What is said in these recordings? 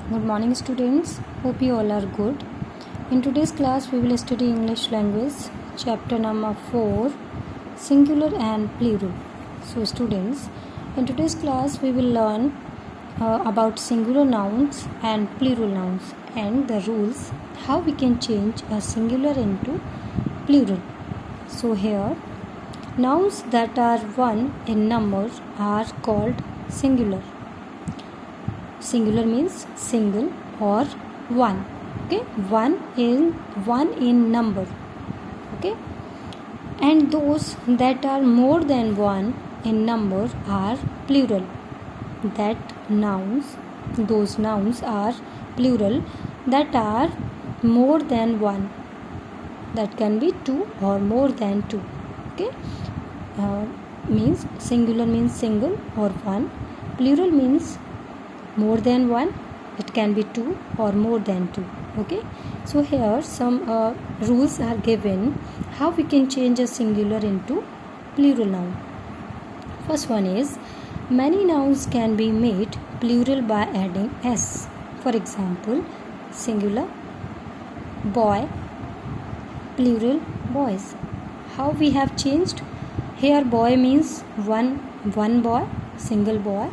Good morning students. Hope you all are good. In today's class we will study English language chapter number 4 singular and plural. So students, in today's class we will learn about singular nouns and plural nouns and the rules how we can change a singular into plural. So here nouns that are one in number are called singular. Singular means single or one. Okay, one in number. Okay, and those that are more than one in number are plural. Those nouns are plural that are more than one. That can be two or more than two. Okay, means singular means single or one. Plural means more than one. It can be two or more than two. Okay, so here some rules are given how we can change a singular into plural noun. First one is many nouns can be made plural by adding s. For example, singular boy, plural boys. How we have changed? Here boy means one boy, single boy,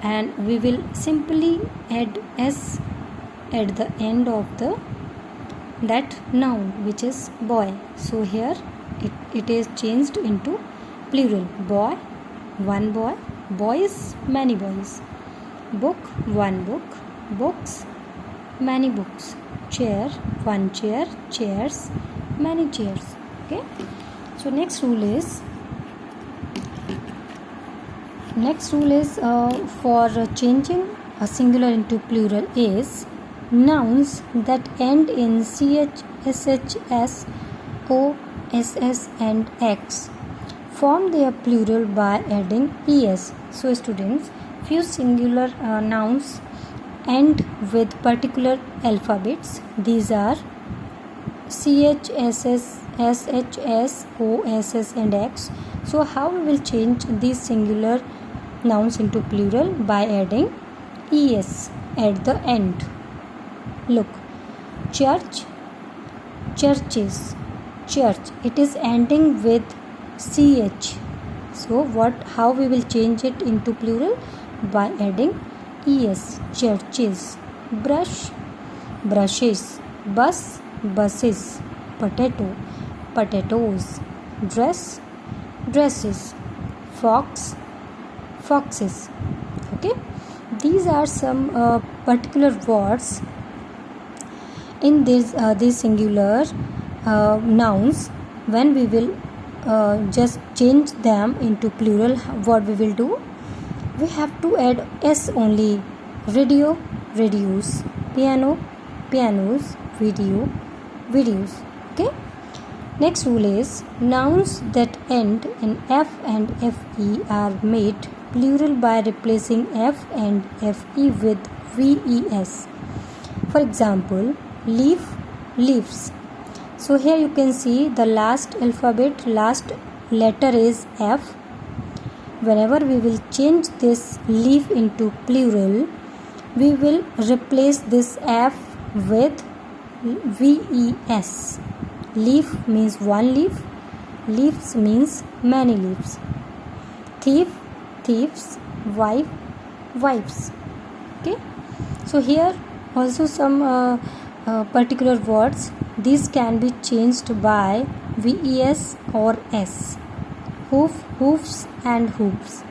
and we will simply add s at the end of that noun, which is boy. So here it is changed into plural. Boy, one boy, boys, many boys. Book, one book, books, many books. Chair, one chair, chairs, many chairs. Okay, so next rule is for changing a singular into plural is nouns that end in ch, sh, s, o, ss and x form their plural by adding es. So students, few singular nouns end with particular alphabets. These are ch, ss, sh, o, ss and x. So how we will change these singular nouns into plural? By adding es at the end. Look, church, churches, church, it is ending with ch. So how we will change it into plural? By adding es, churches. Brush, brushes. Bus, buses. Potato, potatoes. Dress, dresses. Fox, foxes. Okay, these are some particular words in these singular nouns. When we will just change them into plural, what we will do? We have to add s only. Radio, radios. Piano, pianos. Video, videos. Okay, next rule is nouns that end in f and fe are made plural by replacing f and fe with ves. For example, leaf, leaves. So here you can see the last letter is f. Whenever we will change this leaf into plural, we will replace this f with ves. Leaf means one leaf. Leaves means many leaves. Thief, thieves. Wife, wives. Okay, so here also some particular words. These can be changed by ves or s. Hoof, hoofs and hoops.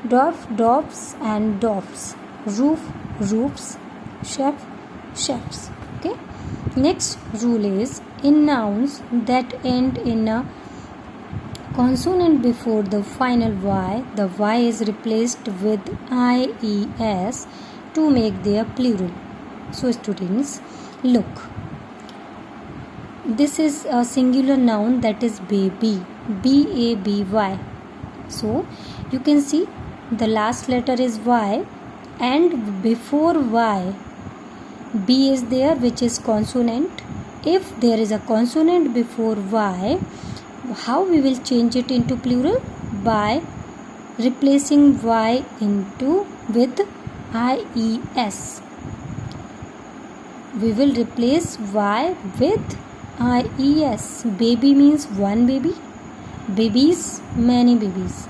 Dwarf, dwarfs and dwarfs. Roof, roofs. Chef, chefs. Okay, next rule is in nouns that end in a consonant before the final y, the y is replaced with ies to make their plural. So students, look, this is a singular noun, that is baby, baby. So you can see the last letter is y, and before y b is there, which is consonant. If there is a consonant before y, how we will change it into plural? By replacing y with ies. we will replace y with ies. Baby means one baby, babies many babies,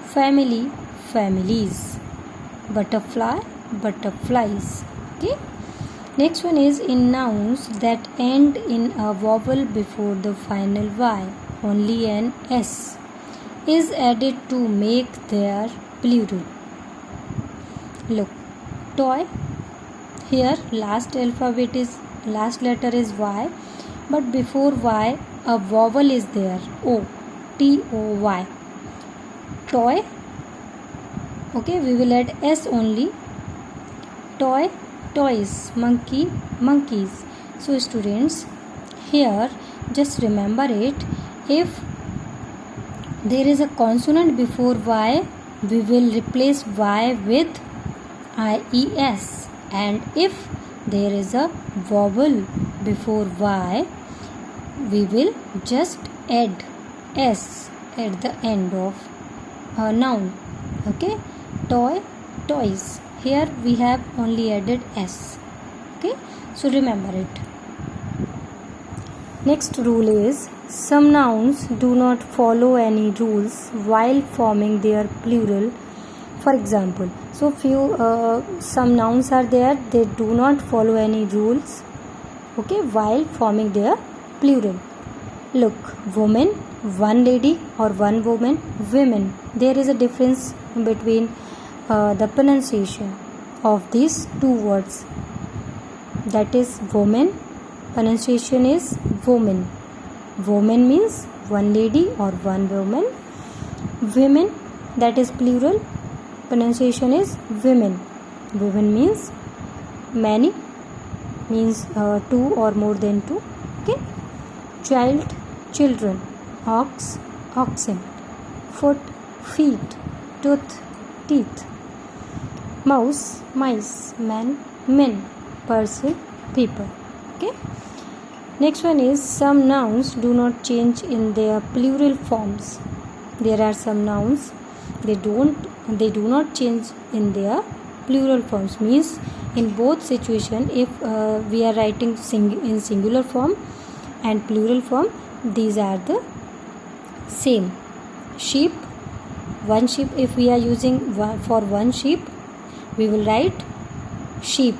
family families, butterfly butterflies. Okay, next one is in nouns that end in a vowel before the final y, only an s is added to make their plural. Look, toy. Here last letter is y, but before y a vowel is there, o, t o y, toy. Okay, we will add s only. Toy, toys, monkey, monkeys. So students, here just remember it, if there is a consonant before y, we will replace y with ies, and if there is a vowel before y, we will just add s at the end of a noun. Okay, toy, toys. Here we have only added s. Okay, so remember it. Next rule is some nouns do not follow any rules while forming their plural. For example, so some nouns are there, they do not follow any rules, okay, while forming their plural. Look, woman, one lady or one woman. Women, there is a difference between the pronunciation of these two words, that is woman, pronunciation is woman. Woman means one lady or one woman. Women, that is plural, pronunciation is women. Women means many, means two or more than two. Okay, child, children, ox, oxen, foot, feet, tooth, teeth, mouse, mice, man, men, person, people. Okay, next one is some nouns do not change in their plural forms. There are some nouns they do not change in their plural forms, means in both situation, if we are writing in singular form and plural form, these are the same. Sheep, one sheep, if we are using for one sheep, we will write sheep,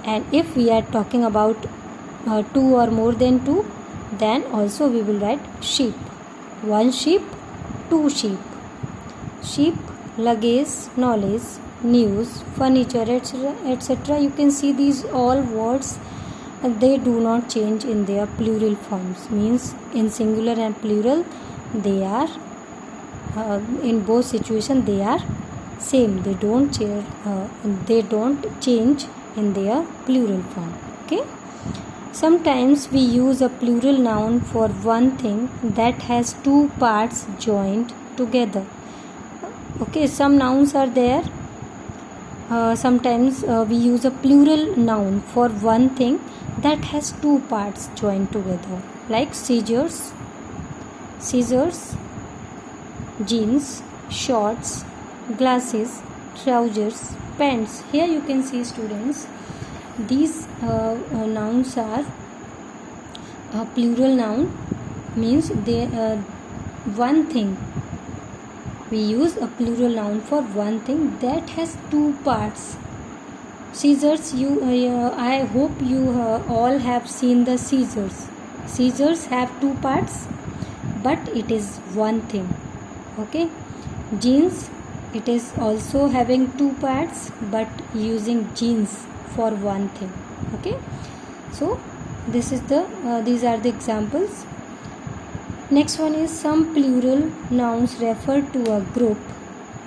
and if we are talking about two or more than two, then also we will write sheep. One sheep, two sheep. Sheep, luggage, knowledge, news, furniture, etc. You can see these all words, they do not change in their plural forms, means in singular and plural they are in both situations they are same, they don't change in their plural form. Okay, sometimes we use a plural noun for one thing that has two parts joined together. Okay, some nouns are there, sometimes we use a plural noun for one thing that has two parts joined together, like scissors, jeans, shorts, glasses, trousers, pants. Here you can see students, these nouns are a plural noun, means they one thing. We use a plural noun for one thing that has two parts. Scissors, I hope you all have seen the scissors. Scissors have two parts, but it is one thing. Okay, jeans, it is also having two parts, but using jeans for one thing. Okay, so this is these are the examples. Next one is some plural nouns refer to a group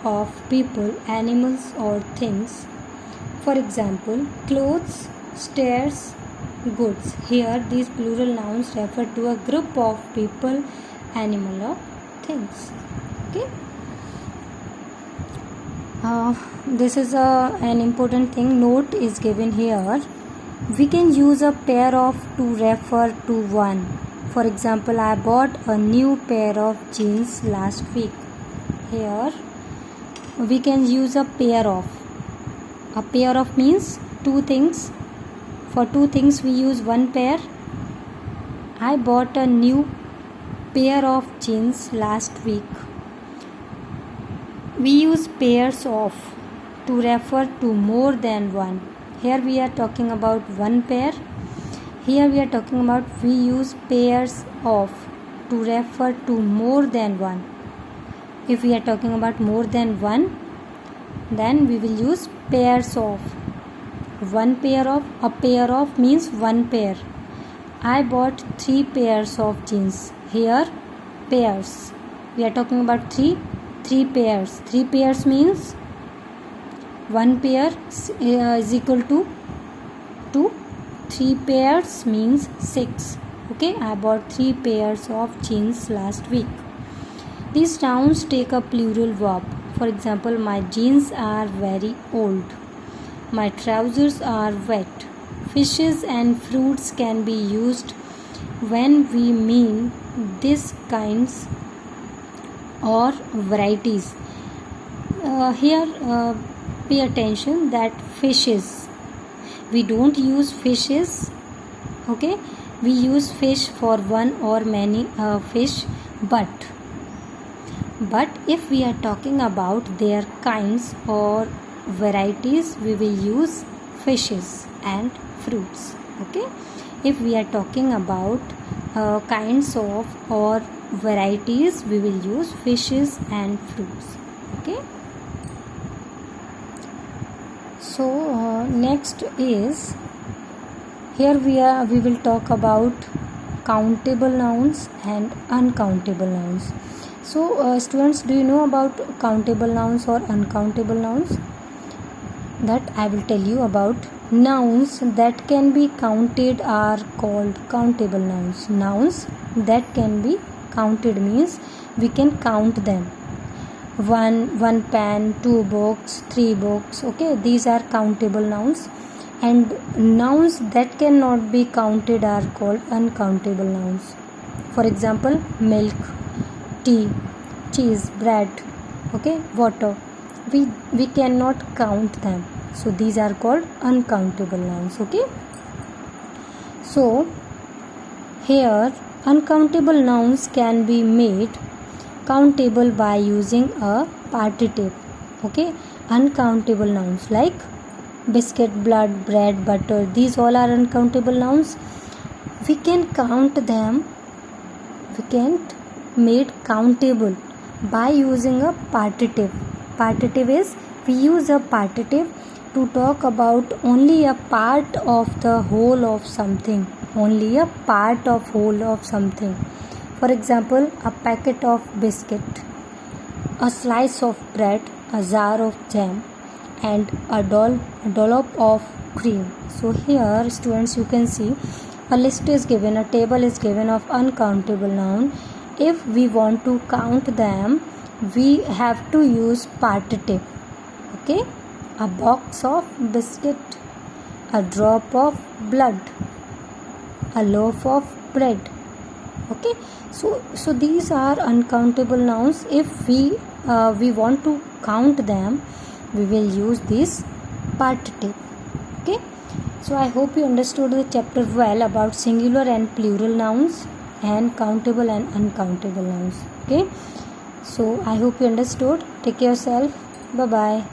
of people, animals or things. For example, clothes, stairs, goods. Here these plural nouns refer to a group of people, animal or things. Okay. This is an important thing. Note is given here. We can use a pair of to refer to one. For example, I bought a new pair of jeans last week. Here we can use a pair of. A pair of means two things For two things we use one pair. I bought a new pair of jeans last week. We use pairs of to refer to more than one. Here we are talking about one pair. Here we are talking about we use pairs of to refer to more than one. If we are talking about more than one, then we will use pairs of. One pair of, a pair of means one pair. I bought 3 pairs of jeans. Here pairs. We are talking about three pairs. 3 pairs means one pair is equal to 2. 3 pairs means 6. Okay, I bought 3 pairs of jeans last week. These nouns take a plural verb. For example, my jeans are very old. My trousers are wet. Fishes and fruits can be used when we mean these kinds or varieties. Here pay attention that fishes. We don't use fishes. Okay, we use fish for one or many fish, but if we are talking about their kinds or varieties, we will use fishes and fruits. Okay, if we are talking about kinds of or varieties, we will use fishes and fruits. Okay, so next is, here we will talk about countable nouns and uncountable nouns. So students, do you know about countable nouns or uncountable nouns? That I will tell you about. Nouns that can be counted are called countable nouns. Nouns that can be counted means we can count them. One pen, 2 books, 3 books. Okay, these are countable nouns. And nouns that cannot be counted are called uncountable nouns. For example, milk, tea, cheese, bread, okay, water. We cannot count them. So these are called uncountable nouns. Okay. So here uncountable nouns can be made countable by using a partitive. Okay. Uncountable nouns like biscuit, blood, bread, butter, these all are uncountable nouns. We can count them. We can't made countable by using a partitive. Partitive is, we use a partitive to talk about only a part of the whole of something. Only a part of whole of something. For example, a packet of biscuit, a slice of bread, a jar of jam, and a dollop of cream. So here students, you can see a list is given, a table is given of uncountable noun. If we want to count them, we have to use partitive. Okay, a box of biscuit, a drop of blood, a loaf of bread. Okay, so these are uncountable nouns. If we want to count them, we will use this partitive. Okay, so I hope you understood the chapter well about singular and plural nouns and countable and uncountable nouns. Okay, so I hope you understood. Take care yourself. Bye bye.